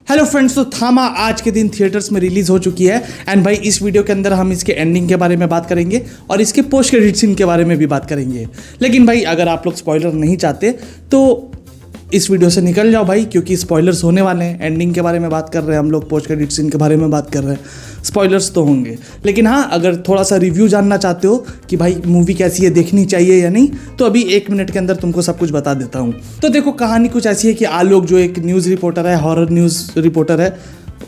Hello friends, तो थामा आज के दिन थिएटर्स में रिलीज हो चुकी है एंड भाई इस वीडियो के अंदर हम इसके एंडिंग के बारे में बात करेंगे और इसके पोस्ट क्रेडिट सीन के बारे में भी बात करेंगे। लेकिन भाई अगर आप लोग स्पॉइलर नहीं चाहते तो इस वीडियो से निकल जाओ भाई, क्योंकि स्पॉयलर्स होने वाले हैं। एंडिंग के बारे में बात कर रहे हैं हम लोग, पोस्ट क्रेडिट सीन के बारे में बात कर रहे हैं, स्पॉयलर्स तो होंगे। लेकिन हाँ, अगर थोड़ा सा रिव्यू जानना चाहते हो कि भाई मूवी कैसी है, देखनी चाहिए या नहीं, तो अभी 1 मिनट के अंदर तुमको सब कुछ बता देता हूँ। तो देखो, कहानी कुछ ऐसी है कि आलोक जो एक न्यूज़ रिपोर्टर है, हॉरर न्यूज़ रिपोर्टर है,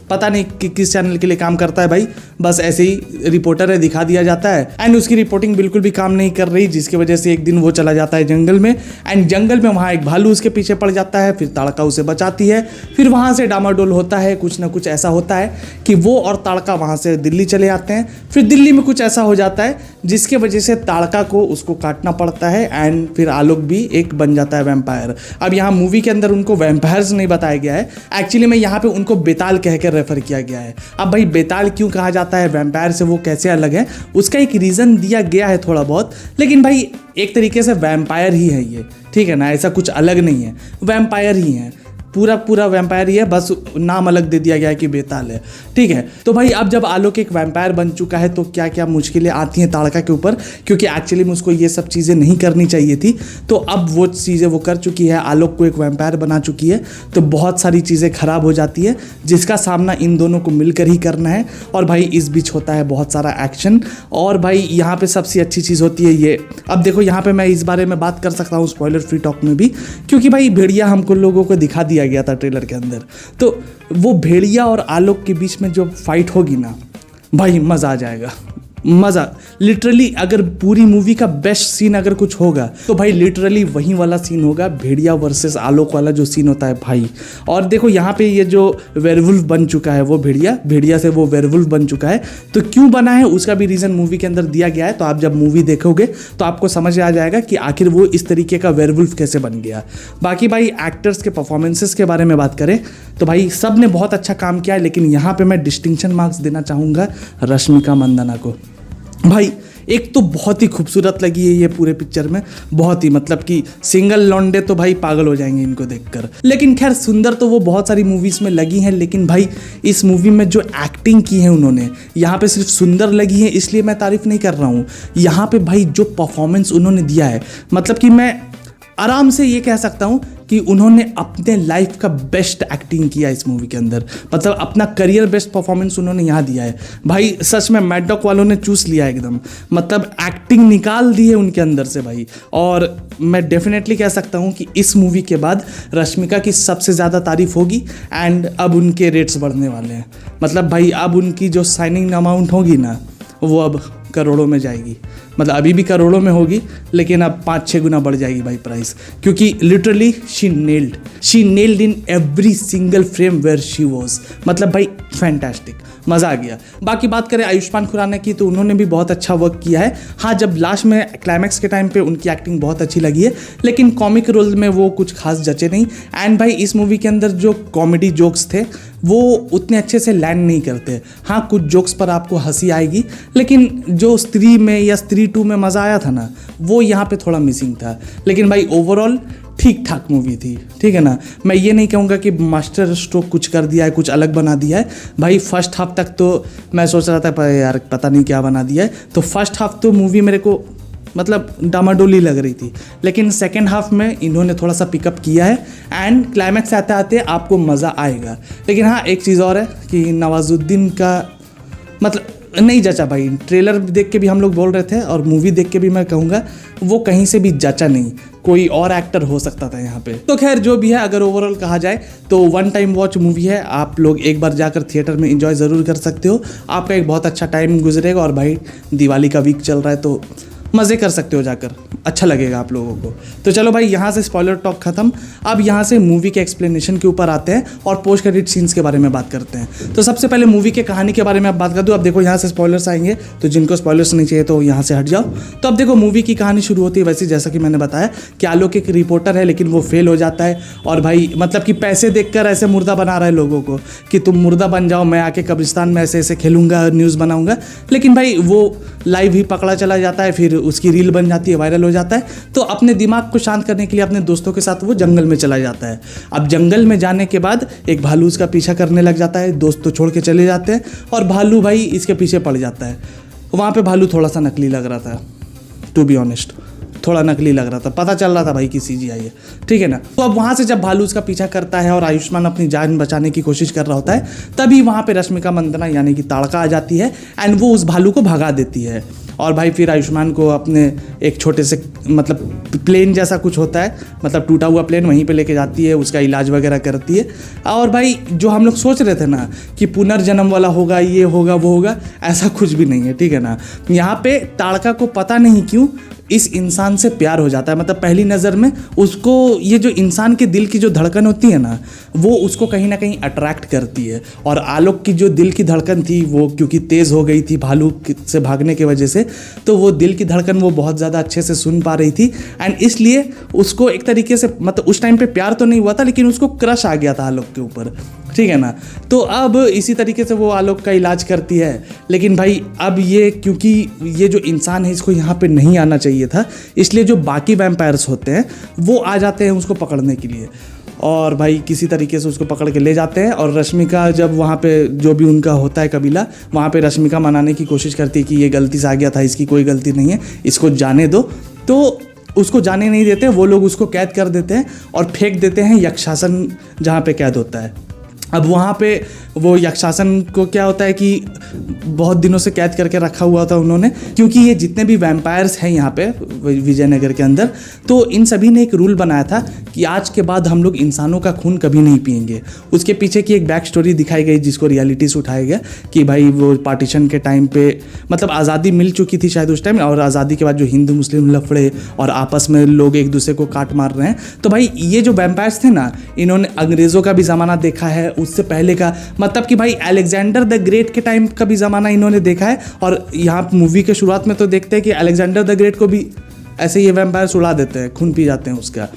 पता नहीं कि किस चैनल के लिए काम करता है भाई, बस ऐसे ही रिपोर्टर है, दिखा दिया जाता है। एंड उसकी रिपोर्टिंग बिल्कुल भी काम नहीं कर रही, जिसकी वजह से एक दिन वो चला जाता है जंगल में। एंड जंगल में वहाँ एक भालू उसके पीछे पड़ जाता है, फिर ताड़का उसे बचाती है। फिर वहाँ से डामाडोल होता है, कुछ ना कुछ ऐसा होता है कि वो और ताड़का वहाँ से दिल्ली चले आते हैं। फिर दिल्ली में कुछ ऐसा हो जाता है जिसके वजह से ताड़का को उसको काटना पड़ता है एंड फिर आलोक भी एक बन जाता है वैम्पायर। अब यहाँ मूवी के अंदर उनको वैम्पायर्स नहीं बताया गया है, एक्चुअली में यहाँ पे उनको बेताल कहकर रेफर किया गया है। अब भाई बेताल क्यों कहा जाता है, वैम्पायर से वो कैसे अलग है, उसका एक रीज़न दिया गया है थोड़ा बहुत। लेकिन भाई एक तरीके से वैम्पायर ही है ये, ठीक है ना, ऐसा कुछ अलग नहीं है, वैम्पायर ही है, पूरा वैम्पायर ही है, बस नाम अलग दे दिया गया है कि बेताल है, ठीक है। तो भाई अब जब आलोक एक वैम्पायर बन चुका है तो क्या क्या मुश्किलें आती हैं ताड़का के ऊपर, क्योंकि एक्चुअली में उसको ये सब चीज़ें नहीं करनी चाहिए थी। तो अब वो चीज़ें वो कर चुकी है, आलोक को एक वैम्पायर बना चुकी है, तो बहुत सारी चीज़ें खराब हो जाती है जिसका सामना इन दोनों को मिलकर ही करना है। और भाई इस बीच होता है बहुत सारा एक्शन। और भाई यहाँ पे सबसे अच्छी चीज़ होती है ये, अब देखो यहाँ पे मैं इस बारे में बात कर सकता हूँ स्पॉइलर फ्री टॉक में भी, क्योंकि भाई भेड़िया हमको लोगों को दिखा दिया गया था ट्रेलर के अंदर। तो वो भेड़िया और आलोक के बीच में जो फाइट होगी ना भाई, मज़ा आ जाएगा, मज़ा। लिटरली अगर पूरी मूवी का बेस्ट सीन अगर कुछ होगा तो भाई लिटरली वही वाला सीन होगा, भेड़िया वर्सेस आलोक वाला जो सीन होता है भाई। और देखो यहाँ पे ये जो वेयरवुल्फ बन चुका है वो भेड़िया से वो वेयरवुल्फ बन चुका है, तो क्यों बना है उसका भी रीज़न मूवी के अंदर दिया गया है। तो आप जब मूवी देखोगे तो आपको समझ आ जाएगा कि आखिर वो इस तरीके का वेयरवुल्फ कैसे बन गया। बाकी भाई एक्टर्स के परफॉर्मेंसेस के बारे में बात करें तो भाई सब ने बहुत अच्छा काम किया है, लेकिन यहाँ पे मैं डिस्टिंक्शन मार्क्स देना चाहूँगा रश्मिका मंदाना को। भाई एक तो बहुत ही खूबसूरत लगी है ये पूरे पिक्चर में, बहुत ही, मतलब कि सिंगल लौंडे तो भाई पागल हो जाएंगे इनको देखकर। लेकिन खैर सुंदर तो वो बहुत सारी मूवीज़ में लगी हैं, लेकिन भाई इस मूवी में जो एक्टिंग की है उन्होंने, यहाँ पे सिर्फ सुंदर लगी है इसलिए मैं तारीफ़ नहीं कर रहा हूँ। यहाँ पे भाई जो परफॉर्मेंस उन्होंने दिया है, मतलब कि मैं आराम से ये कह सकता हूँ कि उन्होंने अपने लाइफ का बेस्ट एक्टिंग किया इस मूवी के अंदर, मतलब अपना करियर बेस्ट परफॉर्मेंस उन्होंने यहाँ दिया है भाई। सच में मैड डॉग वालों ने चूस लिया एकदम, मतलब एक्टिंग निकाल दी है उनके अंदर से भाई। और मैं डेफिनेटली कह सकता हूँ कि इस मूवी के बाद रश्मिका की सबसे ज़्यादा तारीफ होगी एंड अब उनके रेट्स बढ़ने वाले हैं। मतलब भाई अब उनकी जो साइनिंग अमाउंट होगी ना वो अब करोड़ों में जाएगी, मतलब अभी भी करोड़ों में होगी लेकिन अब 5-6 गुना बढ़ जाएगी भाई प्राइस, क्योंकि literally she nailed in every single frame where she was, मतलब भाई फैंटास्टिक, मज़ा आ गया। बाकी बात करें आयुष्मान खुराना की तो उन्होंने भी बहुत अच्छा वर्क किया है। हाँ, जब लास्ट में क्लाइमैक्स के टाइम पे उनकी एक्टिंग बहुत अच्छी लगी है, लेकिन कॉमिक रोल में वो कुछ खास जचे नहीं। एंड भाई इस मूवी के अंदर जो कॉमेडी जोक्स थे वो उतने अच्छे से लैंड नहीं करते। हाँ, कुछ जोक्स पर आपको हंसी आएगी, लेकिन जो स्त्री में या स्त्री 2 में मज़ा आया था ना, वो यहाँ पे थोड़ा मिसिंग था। लेकिन भाई ओवरऑल ठीक ठाक मूवी थी, ठीक है ना। मैं ये नहीं कहूँगा कि मास्टर स्ट्रोक कुछ कर दिया है, कुछ अलग बना दिया है भाई। फर्स्ट हाफ तक तो मैं सोच रहा था पर यार पता नहीं क्या बना दिया है, तो फर्स्ट हाफ तो मूवी मेरे को मतलब डामाडोली लग रही थी, लेकिन सेकेंड हाफ में इन्होंने थोड़ा सा पिकअप किया है एंड क्लाइमैक्स आते आते आपको मज़ा आएगा। लेकिन हाँ, एक चीज़ और है कि नवाजुद्दीन का मतलब नहीं जचा भाई। ट्रेलर देख के भी हम लोग बोल रहे थे और मूवी देख के भी मैं कहूँगा वो कहीं से भी जचा नहीं, कोई और एक्टर हो सकता था यहाँ पे। तो खैर जो भी है, अगर ओवरऑल कहा जाए तो 1 टाइम वॉच मूवी है, आप लोग एक बार जाकर थिएटर में एंजॉय ज़रूर कर सकते हो, आपका एक बहुत अच्छा टाइम गुजरेगा। और भाई दिवाली का वीक चल रहा है तो मज़े कर सकते हो जाकर, अच्छा लगेगा आप लोगों को। तो चलो भाई यहाँ से स्पॉइलर टॉक खत्म, अब यहाँ से मूवी के एक्सप्लेनेशन के ऊपर आते हैं और पोस्ट क्रेडिट सीन्स के बारे में बात करते हैं। तो सबसे पहले मूवी के कहानी के बारे में आप बात कर दूँ। अब देखो यहाँ से स्पॉयलर्स आएंगे, तो जिनको स्पॉयलर्स नहीं चाहिए तो यहाँ से हट जाओ। तो अब देखो मूवी की कहानी शुरू होती है वैसे जैसा कि मैंने बताया कि आलोक एक रिपोर्टर है, लेकिन वो फेल हो जाता है और भाई मतलब कि पैसे देखकर ऐसे मुर्दा बना रहा है लोगों को कि तुम मुर्दा बन जाओ, मैं आके कब्रिस्तान में ऐसे ऐसे खेलूंगा, न्यूज़ बनाऊंगा। लेकिन भाई वो लाइव ही पकड़ा चला जाता है, फिर उसकी रील बन जाती है, वायरल हो जाता है। तो अपने दिमाग को शांत करने के लिए अपने दोस्तों के साथ वो जंगल में चला जाता है। अब जंगल में जाने के बाद एक भालू उसका पीछा करने लग जाता है, दोस्त तो छोड़ के चले जाते हैं और भालू भाई इसके पीछे पड़ जाता है। वहाँ पे भालू थोड़ा सा नकली लग रहा था, टू बी ऑनेस्ट, थोड़ा नकली लग रहा था, पता चल रहा था भाई कि CGI है, ठीक है ना। तो अब वहाँ से जब भालू उसका पीछा करता है और आयुष्मान अपनी जान बचाने की कोशिश कर रहा होता है, तभी वहाँ पे रश्मिका मंदाना यानी कि ताड़का आ जाती है एंड वो उस भालू को भगा देती है। और भाई फिर आयुष्मान को अपने एक छोटे से मतलब प्लेन जैसा कुछ होता है, मतलब टूटा हुआ प्लेन, वहीं पे लेके जाती है, उसका इलाज वगैरह करती है। और भाई जो हम लोग सोच रहे थे ना कि पुनर्जन्म वाला होगा, ये होगा वो होगा, ऐसा कुछ भी नहीं है, ठीक है ना। यहाँ पे ताड़का को पता नहीं क्यों इस इंसान से प्यार हो जाता है, मतलब पहली नज़र में उसको ये जो इंसान के दिल की जो धड़कन होती है ना, वो उसको कहीं ना कहीं अट्रैक्ट करती है। और आलोक की जो दिल की धड़कन थी वो क्योंकि तेज़ हो गई थी भालू से भागने की वजह से, तो वो दिल की धड़कन वो बहुत ज़्यादा अच्छे से सुन पा रही थी एंड इसलिए उसको एक तरीके से, मतलब उस टाइम पे प्यार तो नहीं हुआ था लेकिन उसको क्रश आ गया था आलोक के ऊपर, ठीक है ना। तो अब इसी तरीके से वो आलोक का इलाज करती है। लेकिन भाई अब ये क्योंकि ये जो इंसान है इसको यहाँ पे नहीं आना चाहिए था, इसलिए जो बाकी वैम्पायर्स होते हैं वो आ जाते हैं उसको पकड़ने के लिए और भाई किसी तरीके से उसको पकड़ के ले जाते हैं। और रश्मिका जब वहाँ पे जो भी उनका होता है कबीला, वहाँ पे रश्मिका मनाने की कोशिश करती है कि ये गलती से आ गया था, इसकी कोई गलती नहीं है, इसको जाने दो। तो उसको जाने नहीं देते, वो लोग उसको कैद कर देते हैं और फेंक देते हैं यक्षासन जहाँ पे कैद होता है। अब वहाँ पे वो यक्षासन को क्या होता है कि बहुत दिनों से कैद करके रखा हुआ था उन्होंने, क्योंकि ये जितने भी वैम्पायर्स हैं यहाँ पे विजयनगर के अंदर, तो इन सभी ने एक रूल बनाया था कि आज के बाद हम लोग इंसानों का खून कभी नहीं पिएंगे। उसके पीछे की एक बैक स्टोरी दिखाई गई जिसको रियलिटी से उठाया गया कि भाई वो पार्टीशन के टाइम पे, मतलब आज़ादी मिल चुकी थी शायद उस टाइम, और आज़ादी के बाद जो हिंदू मुस्लिम लफड़े और आपस में लोग एक दूसरे को काट मार रहे हैं, तो भाई ये जो वैम्पायर्स थे ना, इन्होंने अंग्रेज़ों का भी ज़माना देखा है, उससे पहले का, मतलब कि भाई अलेक्जेंडर द ग्रेट के टाइम का भी ज़माना इन्होंने देखा है। और यहाँ मूवी के शुरुआत में तो देखते हैं कि अलेक्जेंडर द ग्रेट को भी ऐसे ये वैम्पायर्स उड़ा देते हैं, खून पी जाते हैं उसका।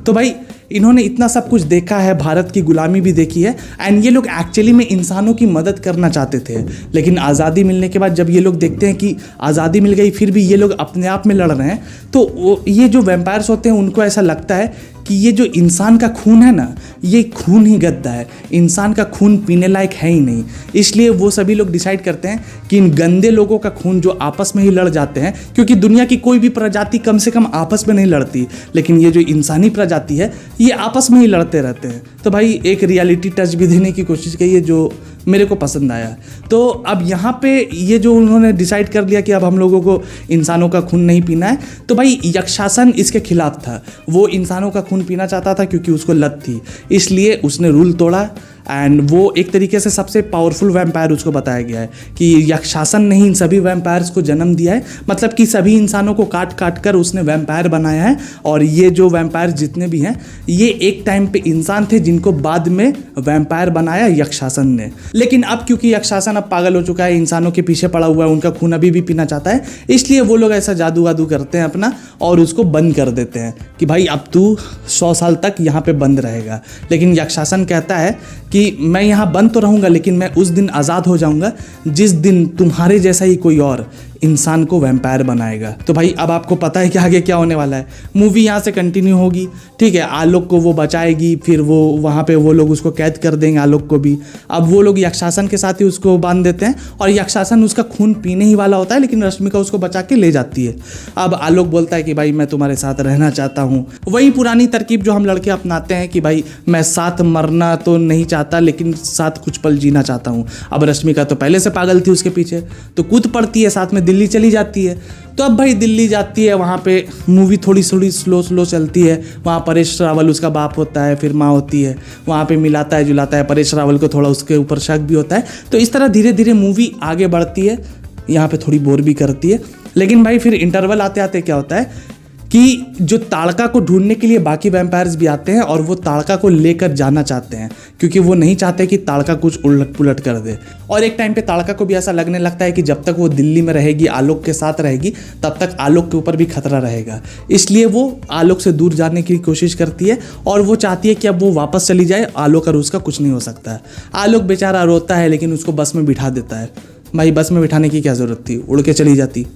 तो भाई इन्होंने इतना सब कुछ देखा है, भारत की गुलामी भी देखी है एंड ये लोग एक्चुअली में इंसानों की मदद करना चाहते थे। लेकिन आज़ादी मिलने के बाद जब ये लोग देखते हैं कि आज़ादी मिल गई फिर भी ये लोग अपने आप में लड़ रहे हैं, तो ये जो वैम्पायर्स होते हैं उनको ऐसा लगता है कि ये जो इंसान का खून है ना, ये खून ही गंदा है, इंसान का खून पीने लायक है ही नहीं। इसलिए वो सभी लोग डिसाइड करते हैं कि इन गंदे लोगों का खून जो आपस में ही लड़ जाते हैं, क्योंकि दुनिया की कोई भी प्रजाति कम से कम आपस में नहीं लड़ती, लेकिन ये जो इंसानी प्रजाति है ये आपस में ही लड़ते रहते हैं। तो भाई एक रियलिटी टच भी देने की कोशिश की है जो मेरे को पसंद आया। तो अब यहाँ पे ये जो उन्होंने डिसाइड कर लिया कि अब हम लोगों को इंसानों का खून नहीं पीना है, तो भाई यक्षासन इसके खिलाफ था, वो इंसानों का खून पीना चाहता था क्योंकि उसको लत थी, इसलिए उसने रूल तोड़ा एंड वो एक तरीके से सबसे पावरफुल वैम्पायर उसको बताया गया है कि यक्षासन ने ही इन सभी वैम्पायर्स को जन्म दिया है, मतलब कि सभी इंसानों को काट काट कर उसने वैम्पायर बनाया है। और ये जो वैम्पायर जितने भी हैं ये एक टाइम पे इंसान थे जिनको बाद में वैम्पायर बनाया यक्षासन ने। लेकिन अब क्योंकि यक्षासन अब पागल हो चुका है, इंसानों के पीछे पड़ा हुआ है, उनका खून अभी भी पीना चाहता है, इसलिए वो लोग ऐसा जादू वादू करते हैं अपना और उसको बंद कर देते हैं कि भाई अब तू 100 साल तक यहाँ पे बंद रहेगा। लेकिन यक्षासन कहता है कि मैं यहाँ बंद तो रहूँगा लेकिन मैं उस दिन आज़ाद हो जाऊँगा जिस दिन तुम्हारे जैसा ही कोई और इंसान को वैम्पायर बनाएगा। तो भाई अब आपको पता है कि आगे क्या होने वाला है। मूवी यहाँ से कंटिन्यू होगी, ठीक है, आलोक को वो बचाएगी, फिर वो वहाँ पे वो लोग उसको कैद कर देंगे, आलोक को भी। अब वो लोग यक्षासन के साथ ही उसको बांध देते हैं और यक्षासन उसका खून पीने ही वाला होता है, लेकिन रश्मिका उसको बचा के ले जाती है। अब आलोक बोलता है कि भाई मैं तुम्हारे साथ रहना चाहता हूँ, वही पुरानी तरकीब जो हम लड़के अपनाते हैं कि भाई मैं साथ मरना तो नहीं चाहता लेकिन साथ कुछ पल जीना चाहता हूँ। अब रश्मिका तो पहले से पागल थी उसके पीछे, तो कूद पड़ती है, साथ में दिल्ली चली जाती है। तो अब भाई दिल्ली जाती है, वहाँ पे मूवी थोड़ी स्लो चलती है। वहाँ परेश रावल उसका बाप होता है, फिर माँ होती है, वहाँ पे मिलाता है जुलाता है, परेश रावल को थोड़ा उसके ऊपर शक भी होता है। तो इस तरह धीरे धीरे मूवी आगे बढ़ती है, यहाँ पे थोड़ी बोर भी करती है। लेकिन भाई फिर इंटरवल आते आते क्या होता है कि जो ताड़का को ढूंढने के लिए बाकी वैम्पायर्स भी आते हैं और वो ताड़का को लेकर जाना चाहते हैं, क्योंकि वो नहीं चाहते कि ताड़का कुछ उलट पुलट कर दे। और एक टाइम पे ताड़का को भी ऐसा लगने लगता है कि जब तक वो दिल्ली में रहेगी, आलोक के साथ रहेगी, तब तक आलोक के ऊपर भी खतरा रहेगा। इसलिए वो आलोक से दूर जाने की कोशिश करती है और वो चाहती है कि अब वो वापस चली जाए, आलोक और उसका कुछ नहीं हो सकता है। आलोक बेचारा रोता है लेकिन उसको बस में बिठा देता है। भाई बस में बिठाने की क्या ज़रूरत थी, उड़ के चली जाती।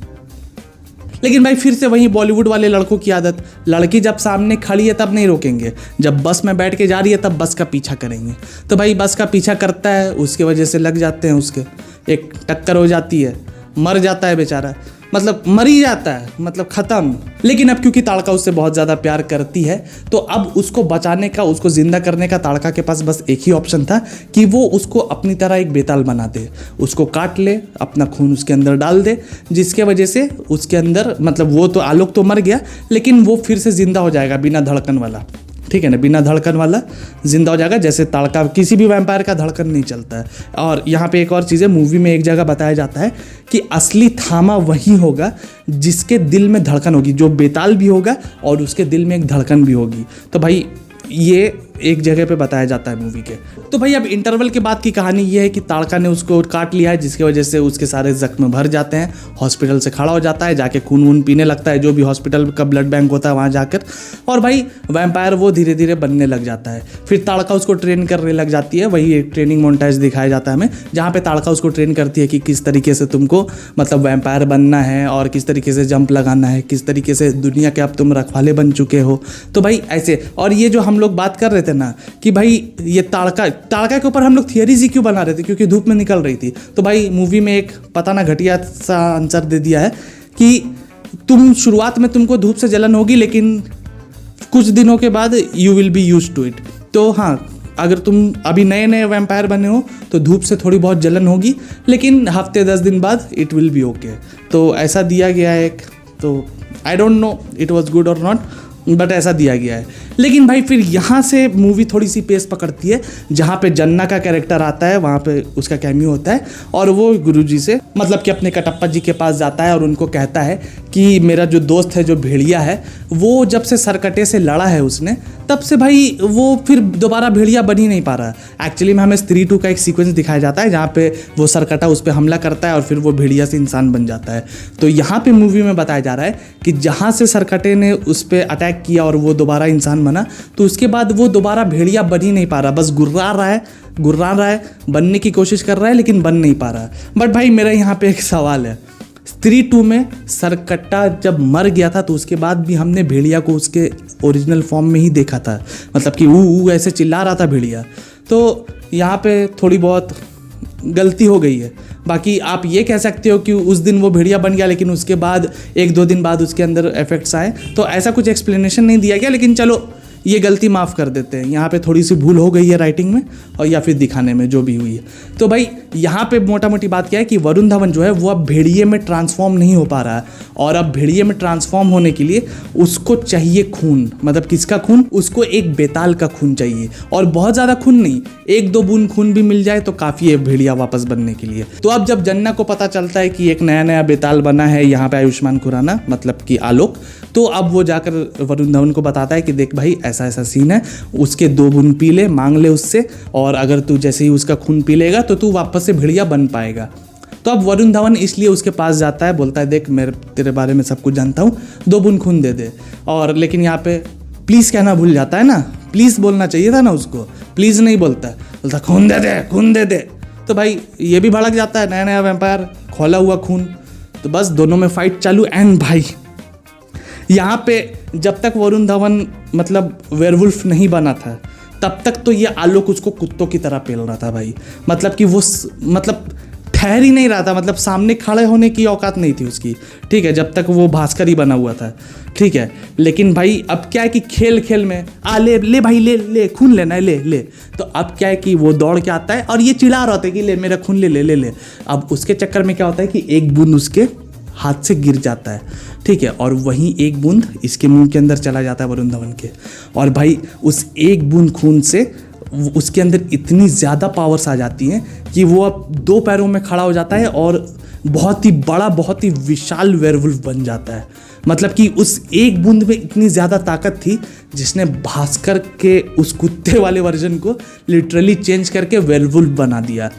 लेकिन भाई फिर से वही बॉलीवुड वाले लड़कों की आदत, लड़की जब सामने खड़ी है तब नहीं रोकेंगे, जब बस में बैठ के जा रही है तब बस का पीछा करेंगे। तो भाई बस का पीछा करता है, उसके वजह से लग जाते हैं उसके, एक टक्कर हो जाती है, मर जाता है बेचारा, मतलब मर ही जाता है, मतलब ख़त्म। लेकिन अब क्योंकि ताड़का उससे बहुत ज़्यादा प्यार करती है तो अब उसको बचाने का, उसको ज़िंदा करने का ताड़का के पास बस एक ही ऑप्शन था कि वो उसको अपनी तरह एक बेताल बना दे, उसको काट ले, अपना खून उसके अंदर डाल दे, जिसके वजह से उसके अंदर, मतलब वो तो आलोक तो मर गया लेकिन वो फिर से ज़िंदा हो जाएगा बिना धड़कन वाला, ठीक है ना, बिना धड़कन वाला जिंदा हो जाएगा। जैसे ताड़का, किसी भी वैम्पायर का धड़कन नहीं चलता है। और यहाँ पे एक और चीज़ है, मूवी में एक जगह बताया जाता है कि असली थामा वही होगा जिसके दिल में धड़कन होगी, जो बेताल भी होगा और उसके दिल में एक धड़कन भी होगी। तो भाई ये एक जगह पे बताया जाता है मूवी के। तो भाई अब इंटरवल के बाद की कहानी ये है कि ताड़का ने उसको काट लिया है, जिसकी वजह से उसके सारे जख्म भर जाते हैं, हॉस्पिटल से खड़ा हो जाता है, जाके खून वून पीने लगता है, जो भी हॉस्पिटल का ब्लड बैंक होता है वहाँ जाकर, और भाई वैम्पायर वो धीरे धीरे बनने लग जाता है। फिर ताड़का उसको ट्रेन करने लग जाती है, वही एक ट्रेनिंग मोन्टाज दिखाया जाता है हमें, जहाँ पे ताड़का उसको ट्रेन करती है कि किस तरीके से तुमको मतलब वैम्पायर बनना है और किस तरीके से जंप लगाना है, किस तरीके से दुनिया के अब तुम रखवाले बन चुके हो। तो भाई ऐसे, और ये जो हम लोग बात कर रहे थे ना कि भाई ये ताड़का के ऊपर हम लोग थियरीज ही क्यों बना रहे थे, क्योंकि धूप में निकल रही थी। तो भाई मूवी में एक पता ना घटिया सा आंसर दे दिया है कि तुम शुरुआत में तुमको धूप से जलन होगी लेकिन कुछ दिनों के बाद you will be used to it. तो हाँ, अगर तुम अभी नए नए वैम्पायर बने हो तो धूप से थोड़ी बहुत जलन होगी, लेकिन हफ्ते 10 दिन बाद इट विल बी ओके। तो ऐसा दिया गया है एक, तो I don't know it was good और नॉट, बट ऐसा दिया गया है। लेकिन भाई फिर यहाँ से मूवी थोड़ी सी पेस पकड़ती है, जहाँ पे जन्ना का कैरेक्टर आता है, वहाँ पे उसका कैमियो होता है और वो गुरुजी से मतलब कि अपने कटप्पा जी के पास जाता है और उनको कहता है कि मेरा जो दोस्त है, जो भेड़िया है, वो जब से सरकटे से लड़ा है उसने, तब से भाई वो फिर दोबारा भेड़िया बन ही नहीं पा रहा। एक्चुअली में हमें स्त्री 2 का एक सीक्वेंस दिखाया जाता है जहाँ पे वो सरकटा उस पर हमला करता है और फिर वो भेड़िया से इंसान बन जाता है। तो यहाँ पे मूवी में बताया जा रहा है कि जहाँ से सरकटे ने उस पर अटैक किया और वो दोबारा इंसान बना, तो उसके बाद वो दोबारा भेड़िया बन ही नहीं पा रहा, बस गुर्रा रहा है, बनने की कोशिश कर रहा है लेकिन बन नहीं पा रहा। बट भाई मेरा यहाँ पे एक सवाल है, स्त्री 2 में सरकट्टा जब मर गया था तो उसके बाद भी हमने भेड़िया को उसके ओरिजिनल फॉर्म में ही देखा था, मतलब कि ऊ ऐसे चिल्ला रहा था भेड़िया। तो यहाँ पे थोड़ी बहुत गलती हो गई है। बाकी आप ये कह सकते हो कि उस दिन वो भेड़िया बन गया लेकिन उसके बाद 1-2 दिन बाद उसके अंदर इफेक्ट्स आए, तो ऐसा कुछ एक्सप्लेनेशन नहीं दिया गया, लेकिन चलो ये गलती माफ़ कर देते हैं। यहाँ पे थोड़ी सी भूल हो गई है राइटिंग में और या फिर दिखाने में, जो भी हुई है। तो भाई यहाँ पे मोटा मोटी बात क्या है कि वरुण धवन जो है वो अब भेड़िए में ट्रांसफॉर्म नहीं हो पा रहा है, और अब भेड़िए में ट्रांसफॉर्म होने के लिए उसको चाहिए खून। मतलब किसका खून? उसको एक बेताल का खून चाहिए, और बहुत ज़्यादा खून नहीं, 1-2 बूंद खून भी मिल जाए तो काफ़ी है भेड़िया वापस बनने के लिए। तो अब जब जन्ना को पता चलता है कि एक नया बेताल बना है यहाँ पे आयुष्मान खुराना, मतलब कि आलोक, तो अब वो जाकर वरुण धवन को बताता है कि देख भाई ऐसा सीन है, उसके 2 बूंद पी ले, मांग ले उससे, और अगर तू जैसे ही उसका खून पी लेगा तो तू वापस से भेड़िया बन पाएगा। तो अब वरुण धवन इसलिए उसके पास जाता है, बोलता है देख मैं तेरे बारे में सब कुछ जानता हूँ, 2 बूंद खून दे दे। और लेकिन यहाँ पे प्लीज़ कहना भूल जाता है ना, प्लीज़ बोलना चाहिए था ना उसको, प्लीज़ नहीं बोलता, बोलता खून दे दे। तो भाई ये भी भड़क जाता है, नया वैम्पायर, खोला हुआ खून। तो बस दोनों में फाइट चालू। एंड भाई यहाँ पे जब तक वरुण धवन मतलब वेयरवुल्फ नहीं बना था तब तक तो ये आलोक उसको कुत्तों की तरह पेल रहा था भाई, मतलब कि वो मतलब ठहर ही नहीं रहा था, मतलब सामने खड़े होने की औकात नहीं थी उसकी, ठीक है, जब तक वो भास्कर ही बना हुआ था, ठीक है। लेकिन भाई अब क्या है कि खेल में ले भाई ले खून लेना है, ले। तो अब क्या है कि वो दौड़ के आता है और ये चिढ़ा रहा होता है कि ले मेरा खून ले। अब उसके चक्कर में क्या होता है कि एक बूंद उसके हाथ से गिर जाता है, ठीक है, और वहीं एक बूंद इसके मुंह के अंदर चला जाता है वरुण धवन के। और भाई उस एक बूंद खून से उसके अंदर इतनी ज़्यादा पावर्स आ जाती हैं कि वो अब 2 पैरों में खड़ा हो जाता है और बहुत ही बड़ा, बहुत ही विशाल वेयरवुल्फ बन जाता है। मतलब कि उस एक बूंद में इतनी ज़्यादा ताकत थी जिसने भास्कर के उस कुत्ते वाले वर्जन को लिटरली चेंज करके वेयरवुल्फ बना दिया।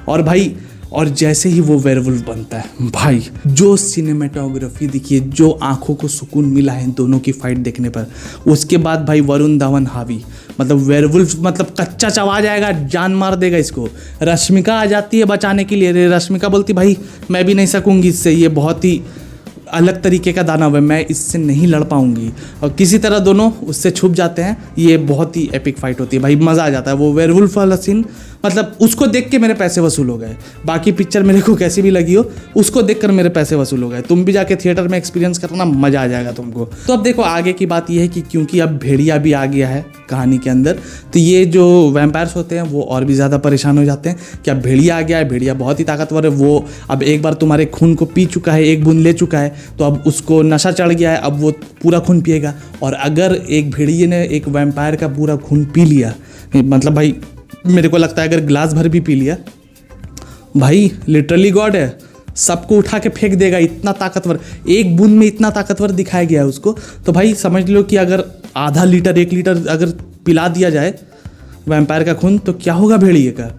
और भाई और जैसे ही वो वेयरवुल्फ बनता है भाई, जो सिनेमेटोग्राफी दिखी है, जो आंखों को सुकून मिला है दोनों की फाइट देखने पर, उसके बाद भाई वरुण धवन हावी, मतलब वेयरवुल्फ मतलब कच्चा चबा जाएगा, जान मार देगा इसको। रश्मिका आ जाती है बचाने के लिए, रश्मिका बोलती भाई मैं भी नहीं सकूंगी इससे, ये बहुत ही अलग तरीके का दानव है, मैं इससे नहीं लड़ पाऊंगी, और किसी तरह दोनों उससे छुप जाते हैं। ये बहुत ही एपिक फाइट होती है भाई, मज़ा आ जाता है। वो वेयरवुल्फ वाला सीन, मतलब उसको देख के मेरे पैसे वसूल हो गए। बाकी पिक्चर मेरे को कैसी भी लगी हो, उसको देखकर मेरे पैसे वसूल हो गए। तुम भी जाके थिएटर में एक्सपीरियंस करना, मज़ा आ जाएगा तुमको। तो अब देखो आगे की बात यह है कि क्योंकि अब भेड़िया भी आ गया है कहानी के अंदर, तो ये जो वैम्पायर्स होते हैं वो और भी ज़्यादा परेशान हो जाते हैं कि अब भेड़िया आ गया है, भेड़िया बहुत ही ताकतवर है, वो अब एक बार तुम्हारे खून को पी चुका है, एक बूंद ले चुका है, तो अब उसको नशा चढ़ गया है, अब वो पूरा खून पिएगा। और अगर एक भेड़िए ने एक वैम्पायर का पूरा खून पी लिया, मतलब भाई मेरे को लगता है अगर गिलास भर भी पी लिया, भाई लिटरली गॉड है, सबको उठा के फेंक देगा, इतना ताकतवर, एक बूंद में इतना ताकतवर दिखाया गया है उसको। तो भाई समझ लो कि अगर आधा लीटर 1 लीटर अगर पिला दिया जाए वैम्पायर का खून, तो क्या होगा भेड़िए का।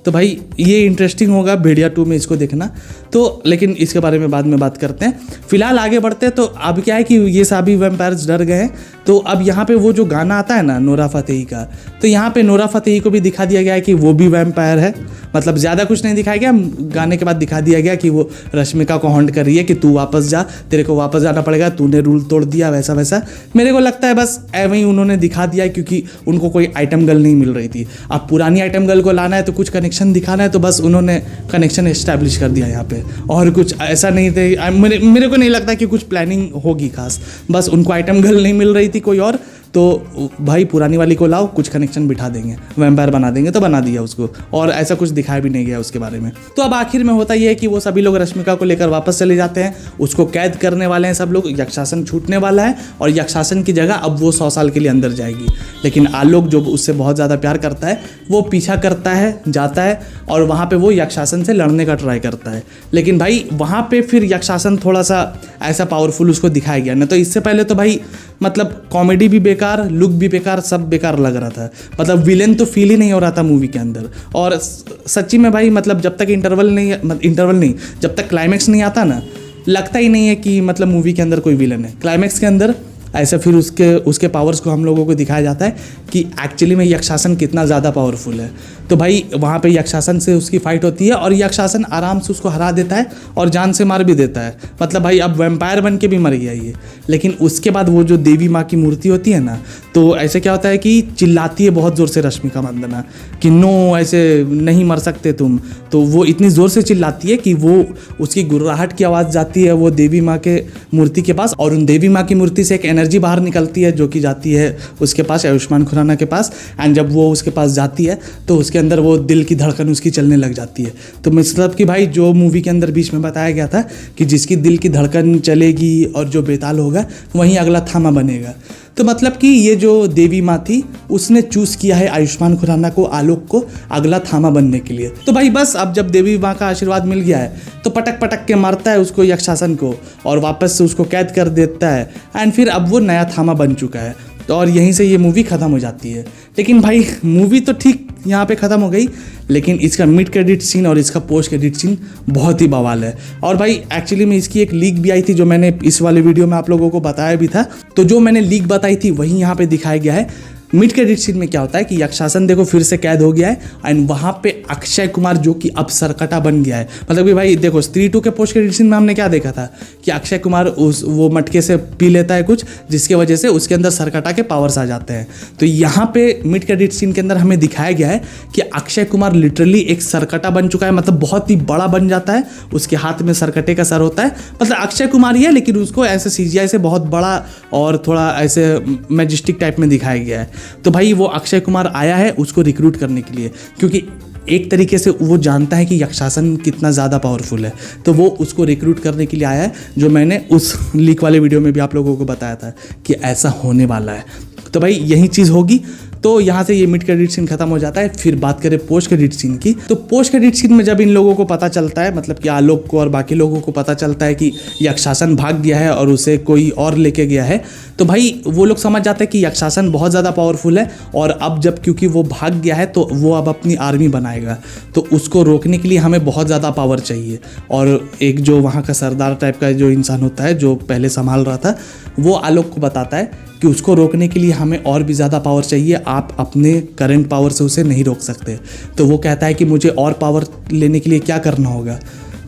तो भाई ये इंटरेस्टिंग होगा भेड़िया 2 में इसको देखना। तो लेकिन इसके बारे में बाद में बात करते हैं, फिलहाल आगे बढ़ते हैं। तो अब क्या है कि ये सभी वैम्पायर्स डर गए हैं। तो अब यहाँ पे वो जो गाना आता है ना नोरा फतेही का, तो यहाँ पे नोरा फतेही को भी दिखा दिया गया है कि वो भी वैम्पायर है। मतलब ज़्यादा कुछ नहीं दिखाया गया, गाने के बाद दिखा दिया गया कि वो रश्मिका को हॉन्ट कर रही है कि तू वापस जा, तेरे को वापस जाना पड़ेगा, तूने रूल तोड़ दिया, वैसा वैसा। मेरे को लगता है बस एवं ही उन्होंने दिखा दिया, क्योंकि उनको कोई आइटम गर्ल नहीं मिल रही थी। अब पुरानी आइटम गर्ल को लाना है तो कुछ कनेक्शन दिखाना है, तो बस उन्होंने कनेक्शन एस्टैब्लिश कर दिया यहाँ पे, और कुछ ऐसा नहीं थे। मेरे को नहीं लगता कि कुछ प्लानिंग होगी खास, बस उनको आइटम गर्ल नहीं मिल रही थी कोई और, तो भाई पुरानी वाली को लाओ, कुछ कनेक्शन बिठा देंगे, वैम्पायर बना देंगे, तो बना दिया उसको, और ऐसा कुछ दिखाया भी नहीं गया उसके बारे में। तो अब आखिर में होता यह है कि वो सभी लोग रश्मिका को लेकर वापस चले जाते हैं, उसको कैद करने वाले हैं सब लोग, यक्षासन छूटने वाला है, और यक्षासन की जगह अब वो 100 साल के लिए अंदर जाएगी। लेकिन आलोक जो उससे बहुत ज़्यादा प्यार करता है, वो पीछा करता है, जाता है, और वहाँ पर वो यक्षासन से लड़ने का ट्राई करता है। लेकिन भाई वहाँ पर फिर यक्षासन थोड़ा सा ऐसा पावरफुल उसको दिखाया गया ना, तो इससे पहले तो भाई मतलब कॉमेडी भी बेकार, लुक भी बेकार, सब बेकार लग रहा था। मतलब विलेन तो फील ही नहीं हो रहा था मूवी के अंदर। और सच्ची में भाई मतलब जब तक इंटरवल नहीं, जब तक क्लाइमैक्स नहीं आता ना, लगता ही नहीं है कि मतलब मूवी के अंदर कोई विलेन है। क्लाइमैक्स के अंदर ऐसे फिर उसके पावर्स को हम लोगों को दिखाया जाता है कि एक्चुअली में यक्षासन कितना ज़्यादा पावरफुल है। तो भाई वहाँ पे यक्षासन से उसकी फाइट होती है, और यक्षासन आराम से उसको हरा देता है और जान से मार भी देता है। मतलब भाई अब वैम्पायर बन के भी मर गया ये। लेकिन उसके बाद वो जो देवी माँ की मूर्ति होती है ना, तो ऐसे क्या होता है कि चिल्लाती है बहुत ज़ोर से रश्मिका मंदाना कि नो, ऐसे नहीं मर सकते तुम। तो वो इतनी ज़ोर से चिल्लाती है कि वो उसकी गुर्राहट की आवाज़ जाती है वो देवी माँ के मूर्ति के पास, और उन देवी माँ की मूर्ति से एक एनर्जी बाहर निकलती है जो कि जाती है उसके पास, आयुष्मान खुराना के पास। एंड जब वो उसके पास जाती है तो उसके अंदर वो दिल की धड़कन उसकी चलने लग जाती है। तो मतलब कि भाई जो मूवी के अंदर बीच में बताया गया था कि जिसकी दिल की धड़कन चलेगी और जो बेताल होगा वहीं अगला थामा बनेगा। तो मतलब कि ये जो देवी माँ थी उसने चूज़ किया है आयुष्मान खुराना को, आलोक को, अगला थामा बनने के लिए। तो भाई बस अब जब देवी माँ का आशीर्वाद मिल गया है तो पटक पटक के मारता है उसको यक्षासन को, और वापस से उसको कैद कर देता है। एंड फिर अब वो नया थामा बन चुका है, और यहीं से ये मूवी ख़त्म हो जाती है। लेकिन भाई मूवी तो ठीक यहाँ पे ख़त्म हो गई, लेकिन इसका मिड क्रेडिट सीन और इसका पोस्ट क्रेडिट सीन बहुत ही बवाल है। और भाई एक्चुअली में इसकी एक लीक भी आई थी जो मैंने इस वाले वीडियो में आप लोगों को बताया भी था। तो जो मैंने लीक बताई थी वही यहाँ पे दिखाया गया है। मिड क्रेडिट सीन में क्या होता है कि यक्षासन देखो फिर से कैद हो गया है, एंड वहाँ पे अक्षय कुमार जो कि अब सरकटा बन गया है। मतलब कि भाई देखो स्त्री 2 के पोस्ट क्रेडिट सीन में हमने क्या देखा था कि अक्षय कुमार वो मटके से पी लेता है कुछ, जिसके वजह से उसके अंदर सरकटा के पावर्स आ जाते हैं। तो यहाँ पे मिड क्रेडिट सीन के अंदर हमें दिखाया गया है कि अक्षय कुमार लिटरली एक सरकटा बन चुका है, मतलब बहुत ही बड़ा बन जाता है, उसके हाथ में सरकटे का सर होता है। मतलब अक्षय कुमार ही है, लेकिन उसको ऐसे CGI से बहुत बड़ा और थोड़ा ऐसे मैजेस्टिक टाइप में दिखाया गया है। तो भाई वो अक्षय कुमार आया है उसको रिक्रूट करने के लिए, क्योंकि एक तरीके से वो जानता है कि यक्षासन कितना ज़्यादा पावरफुल है, तो वो उसको रिक्रूट करने के लिए आया है, जो मैंने उस लीक वाले वीडियो में भी आप लोगों को बताया था कि ऐसा होने वाला है। तो भाई यही चीज़ होगी। तो यहाँ से ये मिड क्रेडिट सीन खत्म हो जाता है। फिर बात करें पोस्ट क्रेडिट सीन की, तो पोस्ट क्रेडिट सीन में जब इन लोगों को पता चलता है, मतलब कि आलोक को और बाकी लोगों को पता चलता है कि यक्षासन भाग गया है और उसे कोई और लेके गया है, तो भाई वो लोग समझ जाते हैं कि यक्षासन बहुत ज़्यादा पावरफुल है, और अब जब क्योंकि वो भाग गया है तो वो अब अपनी आर्मी बनाएगा, तो उसको रोकने के लिए हमें बहुत ज़्यादा पावर चाहिए। और एक जो वहाँ का सरदार टाइप का जो इंसान होता है जो पहले संभाल रहा था, वो आलोक को बताता है कि उसको रोकने के लिए हमें और भी ज़्यादा पावर चाहिए, आप अपने करंट पावर से उसे नहीं रोक सकते। तो वो कहता है कि मुझे और पावर लेने के लिए क्या करना होगा,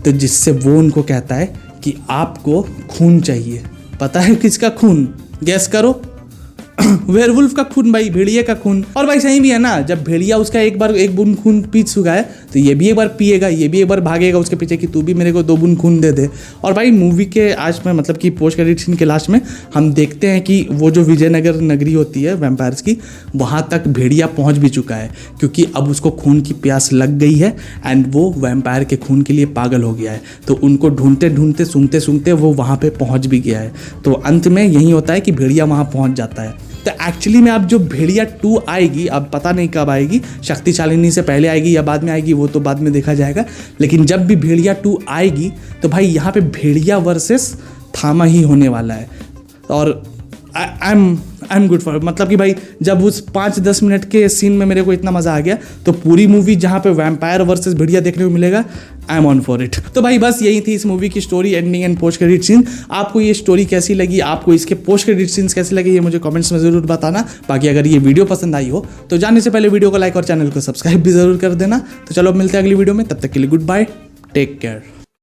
तो जिससे वो उनको कहता है कि आपको खून चाहिए। पता है किसका खून? गैस करो। वेयरवुल्फ का खून भाई, भेड़िया का खून। और भाई सही भी है ना, जब भेड़िया उसका एक बार एक बूंद खून पी चुका है तो ये भी एक बार पिएगा, ये भी एक बार भागेगा उसके पीछे कि तू भी मेरे को 2 बूंद खून दे दे। और भाई मूवी के आज में मतलब कि पोस्ट क्रेडिट सीन के लास्ट में हम देखते हैं कि वो जो विजयनगर नगरी होती है वैम्पायर्स की, वहाँ तक भेड़िया पहुँच भी चुका है क्योंकि अब उसको खून की प्यास लग गई है एंड वो वैम्पायर के खून के लिए पागल हो गया है। तो उनको ढूंढते ढूंढते सूंघते सूंघते वो वहाँ पर पहुँच भी गया है। तो अंत में यही होता है कि भेड़िया वहाँ पहुँच जाता है। तो एक्चुअली में अब जो भेड़िया 2 आएगी, अब पता नहीं कब आएगी, शक्तिशालिनी से पहले आएगी या बाद में आएगी वो तो बाद में देखा जाएगा। लेकिन जब भी भेड़िया 2 आएगी तो भाई यहाँ पे भेड़िया वर्सेस थामा ही होने वाला है। और आई एम गुड फॉर, मतलब कि भाई जब उस 5-10 मिनट के सीन में मेरे को इतना मज़ा आ गया तो पूरी मूवी जहाँ पे वैम्पायर वर्सेस भेड़िया देखने को मिलेगा, I am on for it. तो भाई बस यही थी इस मूवी की story, ending and post credit scene. आपको ये स्टोरी कैसी लगी, आपको इसके पोस्ट क्रेडिट सीन्स कैसे लगे, ये मुझे कमेंट्स में ज़रूर बताना। बाकी अगर ये वीडियो पसंद आई हो तो जाने से पहले वीडियो को लाइक और चैनल को सब्सक्राइब भी ज़रूर कर देना। तो चलो अब मिलते हैं अगली वीडियो में, तब तक के लिए गुड बाय, टेक केयर।